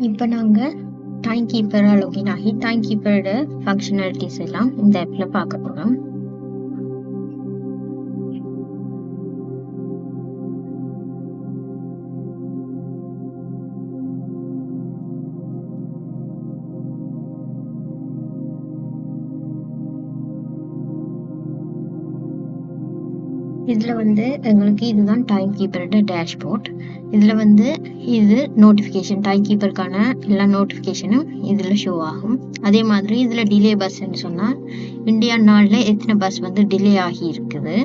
இப்போ நாங்கள் time கீப்பராக login ஆகி டைம் கீப்பரோட ஃபங்க்ஷனாலிட்டிஸ் எல்லாம் இந்த ஆப்பில் பார்க்க போகிறோம். இதில் எங்களுக்கு இதுதான் டைம் கீப்பரோட டேஷ்போர்ட். இதில் இது நோட்டிஃபிகேஷன், டைம் கீப்பருக்கான எல்லா நோட்டிஃபிகேஷனும் இதில் ஷோ ஆகும். அதே மாதிரி இதில் டிலே பஸ்ன்னு சொன்னால் இந்தியா நாளில் எத்தனை பஸ் டிலே ஆகி இருக்குது.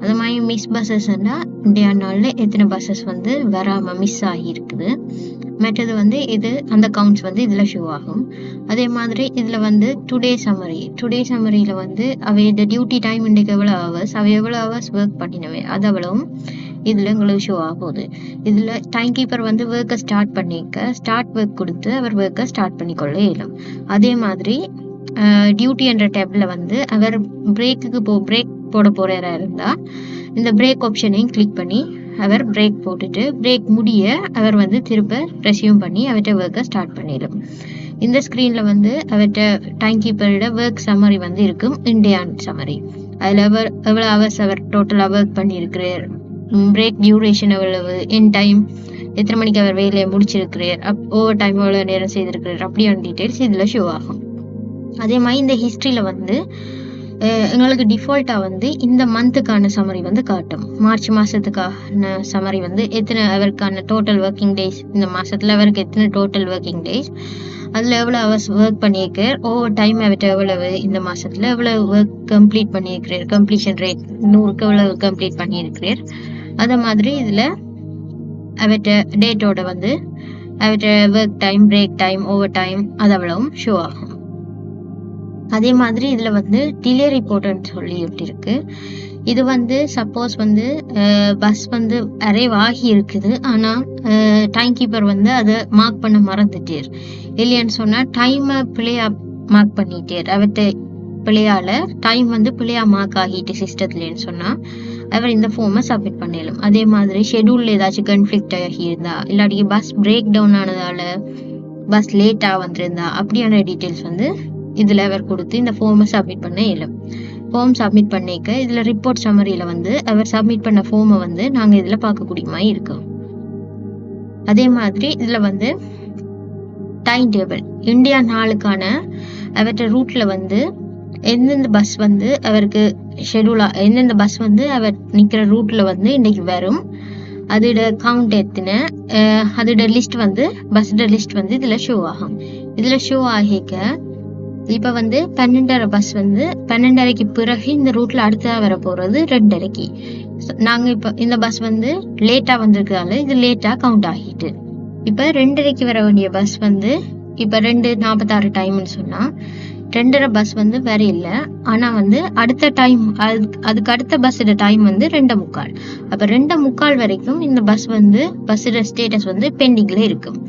அது மாதிரி மிஸ் பஸ்ஸஸ்ன்னா இந்தியா நாளில் எத்தனை பஸ்ஸஸ் வராமல் மிஸ் ஆகி இருக்குது. மற்றது இது அந்த கவுண்ட்ஸ் இதில் ஷோ ஆகும். அதே மாதிரி இதில் டுடே சம்மரியில் அவையோட டியூட்டி டைம் இன்றைக்கு எவ்வளோ ஹவர்ஸ், அவை எவ்வளோ ஹவர்ஸ் ஒர்க் பண்ணினவை அது அவ்வளவும் இதில் எங்களுக்கு ஷோ ஆகுது. இதில் டைம் கீப்பர் ஒர்க்கை ஸ்டார்ட் ஒர்க் கொடுத்து அவர் ஒர்க்கை ஸ்டார்ட் பண்ணிக்கொள்ள இயலும். அதே மாதிரி டியூட்டி என்ற டேப்ல அவர் பிரேக் போட போறா இருந்தா இந்த பிரேக் ஆப்ஷனையும் கிளிக் பண்ணி அவர் பிரேக் போட்டுட்டு பிரேக் முடிய அவர் திரும்ப ரெஸ்யூம் பண்ணி அவர்கிட்ட ஒர்க்கை ஸ்டார்ட் பண்ணிடும். இந்த ஸ்க்ரீன்ல அவர்கிட்ட டைம் கீப்பரோட ஒர்க் சம்மரி இருக்கும், இந்தியான் சம்மரி. அதில் அவர் எவ்வளோ ஹவர்ஸ் அவர் டோட்டலாக ஒர்க் பண்ணியிருக்கிறார், பிரேக் டியூரேஷன் எவ்வளவு, என் டைம் எத்தனை மணிக்கு அவர் வேலையை முடிச்சிருக்கிறார், ஓவர் டைம் எவ்வளோ நேரம் செய்திருக்கிறார், அப்படியான டீட்டெயில்ஸ் இதில் ஷோ ஆகும். அதே மாதிரி இந்த ஹிஸ்ட்ரியில் எங்களுக்கு டிஃபால்ட்டாக இந்த மந்த்துக்கான சம்மரி காட்டும். மார்ச் மாதத்துக்கான சம்மரி எத்தனை அவருக்கான டோட்டல் ஒர்க்கிங் டேஸ், இந்த மாதத்தில் அவருக்கு எத்தனை டோட்டல் ஒர்க்கிங் டேஸ், அதில் எவ்வளோ ஹவர்ஸ் ஒர்க் பண்ணியிருக்கார், ஓவர் டைம் அவர்கிட்ட எவ்வளவு, இந்த மாதத்தில் எவ்வளோ ஒர்க் கம்ப்ளீட் பண்ணியிருக்கிறார், கம்ப்ளீஷன் ரேட் 100க்கு எவ்வளவு கம்ப்ளீட் பண்ணியிருக்கிறார். அதே மாதிரி இதில் அவர்கிட்ட டேட்டோட அவர்கிட்ட work time, break time, over time அது அவ்வளவும் ஷோ ஆகும். அதே மாதிரி இதில் டிலே ரிப்போர்ட்னு சொல்லி இருக்கு. இது சப்போஸ் பஸ் அரைவ் ஆகி இருக்குது, ஆனால் டைம் கீப்பர் அதை மார்க் பண்ண மறந்துட்டார் இல்லையான்னு சொன்னால் டைமை பிள்ளையா மார்க் பண்ணிட்டார். அவர்கிட்ட பிள்ளையால டைம் பிள்ளையா மார்க் ஆகிட்டு சிஸ்டத்துலன்னு சொன்னால் அவர் இந்த ஃபார்மை சப்மிட் பண்ணிடலாம். அதே மாதிரி ஷெடியூலில் ஏதாச்சும் கன்ஃப்ளிக்ட் ஆகி இருந்தா, இல்லாட்டி பஸ் பிரேக் டவுன் ஆனதால பஸ் லேட்டாக வந்திருந்தா, அப்படியான டீட்டெயில்ஸ் இதில் அவர் கொடுத்து இந்த ஃபார்மை சப்மிட் பண்ண இயலும். ஃபார்ம் சப்மிட் பண்ணிக்க இதில் ரிப்போர்ட் சம்மரியில் அவர் சப்மிட் பண்ண ஃபார்மை நாங்கள் இதில் பார்க்கக்கூடிய மாதிரி இருக்கும். அதே மாதிரி இதில் டைம் டேபிள், இந்தியா நாளுக்கான அவர்கிட்ட ரூட்டில் எந்தெந்த பஸ் அவருக்கு ஷெடியூலா, எந்தெந்த பஸ் அவர் நிற்கிற ரூட்டில் இன்னைக்கு வரும், அதோட கவுண்ட் எத்தனை, அதோட லிஸ்ட் பஸ்ஸோட லிஸ்ட் இதில் ஷோ ஆகும். இதில் ஷோ ஆகிக்க இப்போ 12:30 பஸ் 12:30க்கு பிறகு இந்த ரூட்ல அடுத்ததாக வர போறது 2:30க்கு. நாங்கள் இப்போ இந்த பஸ் லேட்டாக வந்திருக்கிறதால இது லேட்டாக கவுண்ட் ஆகிட்டு, இப்போ 2:30க்கு வர வேண்டிய பஸ் இப்போ 2:46 டைம்னு சொன்னால் 2:30 பஸ் வேற இல்லை. ஆனால் அடுத்த டைம் அதுக்கு அடுத்த பஸ்ஸோட டைம் 2:45. அப்போ 2:45 வரைக்கும் இந்த பஸ்ஸோட ஸ்டேட்டஸ் பெண்டிங்ல இருக்கும்.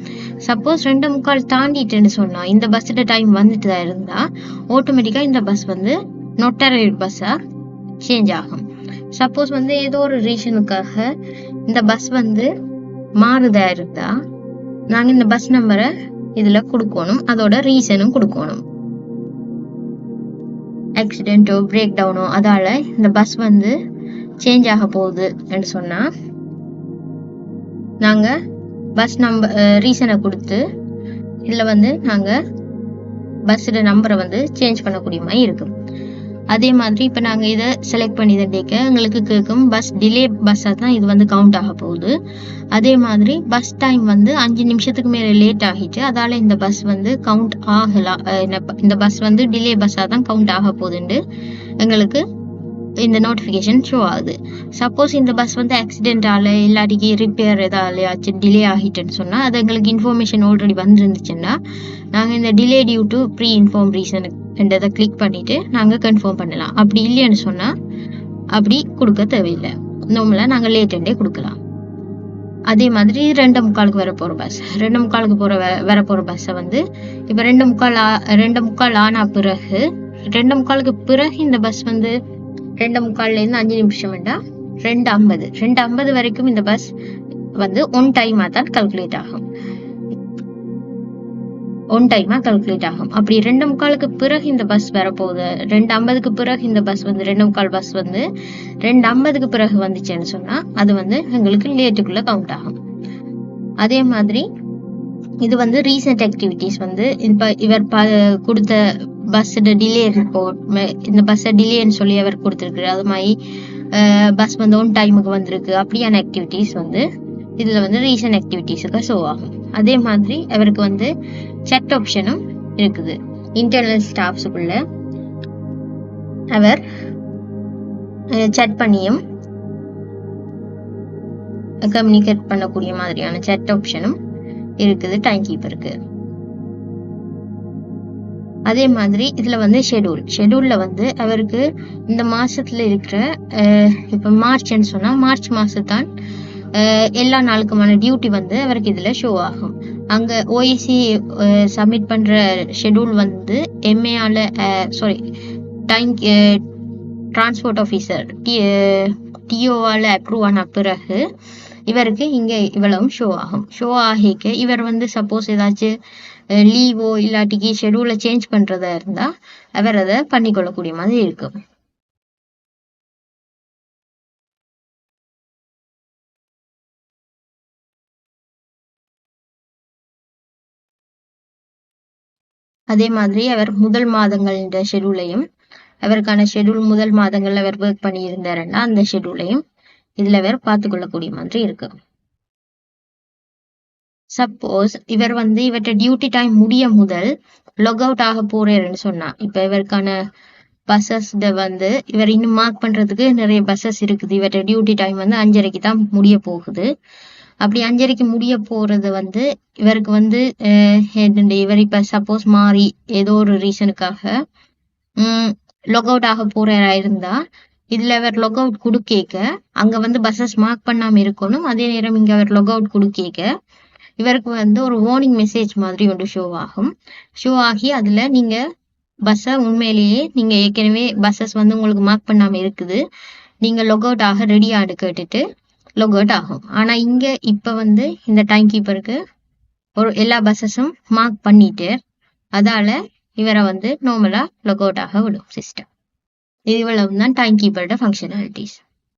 சப்போஸ் 2:45 தாண்டிட்டுன்னு சொன்னா இந்த பஸ்ஸோட டைம் வந்துட்டு தான் இருந்தா ஆட்டோமேட்டிக்கா இந்த பஸ் நாட் அரைவ்ட் பஸ்ஸா சேஞ்ச் ஆகும். சப்போஸ் ஏதோ ஒரு ரீசனுக்காக இந்த பஸ் மாறுதா இருந்தா நாங்க இந்த பஸ் நம்பரை இதுல கொடுக்கணும், அதோட ரீசனும் கொடுக்கணும். ஆக்சிடென்ட்டோ பிரேக் டவுனோ அதால இந்த பஸ் சேஞ்ச் ஆக போகுதுன்னு சொன்னா நாங்க பஸ் நம்பர் ரீசனை கொடுத்து இதில் நாங்கள் பஸ்ஸோட நம்பரை சேஞ்ச் பண்ணக்கூடிய மாதிரி இருக்கும். அதே மாதிரி இப்போ நாங்கள் இதை செலக்ட் பண்ணி கேட்க எங்களுக்கு கேட்கும் பஸ் டிலே பஸ்ஸாக தான் இது கவுண்ட் ஆக போகுது. அதே மாதிரி பஸ் டைம் 5 நிமிஷத்துக்கு மேலே லேட் ஆகிட்டு அதால் இந்த பஸ் கவுண்ட் ஆகலாம், இந்த பஸ் டிலே பஸ்ஸாக தான் கவுண்ட் ஆக போகுதுன்னு எங்களுக்கு இந்த நோட்டிஃபிகேஷன் ஷோ ஆகுது. சப்போஸ் இந்த பஸ் ஆக்சிடென்டால இல்லாட்டிக்கு ரிப்பேர் ஏதாச்சும் டிலே ஆகிட்டுன்னு சொன்னால் அது எங்களுக்கு இன்ஃபர்மேஷன் ஆல்ரெடி வந்துருந்துச்சுன்னா நாங்கள் இந்த delay due to pre inform ரீசனுன்றதை கிளிக் பண்ணிட்டு நாங்கள் கன்ஃபார்ம் பண்ணலாம். அப்படி இல்லைன்னு சொன்னால் அப்படி கொடுக்க தேவையில்லை, நார்மலாக நாங்கள் லேட்டண்டே கொடுக்கலாம். அதே மாதிரி 2:45 வர போகிற பஸ், 2:45 வர போகிற பஸ்ஸை இப்போ 2:45 ஆனா பிறகு 2:45 பிறகு இந்த பஸ் 2:45 5 நிமிஷம் வேண்டாம் 2:50 வரைக்கும் இந்த பஸ் ஒன் டைமா தான் கால்குலேட் ஆகும். ஒன் டைமா கால்குலேட் ஆகும். அப்படி 2:45 பிறகு இந்த பஸ் வரப்போகுது, 2:50 பிறகு இந்த பஸ் வந்து 2:45 பஸ் வந்து 2:50 பிறகு வந்துச்சுன்னு சொன்னா அது வந்து எங்களுக்கு லேட்டுக்குள்ள கவுண்ட் ஆகும். அதே மாதிரி இது வந்து ரீசெண்ட் ஆக்டிவிட்டிஸ் வந்து இப்ப இவர் கொடுத்த பஸ் டிலே ரிப்போர்ட், இந்த பஸ் டிலேன்னு சொல்லி அவர் கொடுத்துருக்கு, அது மாதிரி பஸ் வந்து ஒன் டைமுக்கு வந்திருக்கு, அப்படியான ஆக்டிவிட்டிஸ் வந்து இதுல வந்து ரீசன்ட் ஆக்டிவிட்டிஸுக்கு ஷோ ஆகும். அதே மாதிரி அவருக்கு வந்து chat ஆப்ஷனும் இருக்குது. இன்டர்னல் ஸ்டாஃப்ஸுக்குள்ள அவர் chat பண்ணியும் கம்யூனிகேட் பண்ணக்கூடிய மாதிரியான chat ஆப்ஷனும் இருக்குது டைம் கீப்பருக்கு. அதே மாதிரி இதுல வந்து ஷெட்யூல்ல வந்து அவருக்கு இந்த மாசத்துல இருக்கிற இப்ப மார்ச்ன்னு சொன்னா மார்ச் மாசத்தான் எல்லா நாளுக்குமான டியூட்டி வந்து அவருக்கு இதுல ஷோ ஆகும். அங்க ஓஎஸ்சி சப்மிட் பண்ற ஷெட்யூல் வந்து எம்ஏஆல டைம் டிரான்ஸ்போர்ட் ஆஃபீஸர் டிஓவால அப்ரூவ் ஆன பிறகு இவருக்கு இங்க இவ்வளவும் ஷோ ஆகும். ஷோ ஆகிக்க இவர் வந்து சப்போஸ் ஏதாச்சும் லீவோ இல்லாட்டிக்கு ஷெட்யூலை சேஞ்ச் பண்றதா இருந்தா அவர் அதை பண்ணிக்கொள்ளக்கூடிய மாதிரி இருக்கும். அதே மாதிரி அவர் முதல் மாதங்கள் ஷெட்யூலையும் அவருக்கான ஷெட்யூல் முதல் மாதங்கள்ல அவர் ஒர்க் பண்ணி இருந்தாருன்னா அந்த ஷெட்யூலையும் இதுல அவர் பார்த்து கொள்ளக்கூடிய மாதிரி இருக்கு. சப்போஸ் இவர் வந்து இவற்ற டியூட்டி டைம் முடிய முதல் லாக் அவுட் ஆக போறாருன்னு சொன்னா, இப்ப இவருக்கான பஸ்ஸஸ் வந்து இவர் இன்னும் மார்க் பண்றதுக்கு நிறைய பஸ்ஸஸ் இருக்குது, இவற்ற டியூட்டி டைம் வந்து 5:30 தான் முடிய போகுது. அப்படி 5:30 முடிய போறது வந்து இவருக்கு வந்து இவர் இப்ப சப்போஸ் மாறி ஏதோ ஒரு ரீசனுக்காக லாக் அவுட் ஆக போறா இருந்தா இதுல அவர் லாக் அவுட் கொடுக்க அங்க வந்து பஸ்ஸஸ் மார்க் பண்ணாம இருக்கணும். அதே நேரம் இங்க அவர் லாக் அவுட் கொடுக்க இவருக்கு வந்து ஒரு வார்னிங் மெசேஜ் மாதிரி ஒன்று ஷோ ஆகி அதுல நீங்க பஸ்ஸை உண்மையிலேயே நீங்க ஏற்கனவே பஸ்ஸஸ் வந்து உங்களுக்கு மார்க் பண்ணாம இருக்குது, நீங்க லாக் அவுட் ஆக ரெடியான்னு கேட்டுட்டு லாக் அவுட் ஆகும். ஆனா இங்க இப்ப வந்து இந்த டைம் கீப்பருக்கு ஒரு எல்லா பஸ்ஸஸும் மார்க் பண்ணிட்டு அதால இவரை வந்து நார்மலா லாக் அவுட் ஆக விடும் சிஸ்டம். இது இவ்வளவுதான் டைம் கீப்பரோட ஃபங்க்ஷனாலிட்டிஸ்.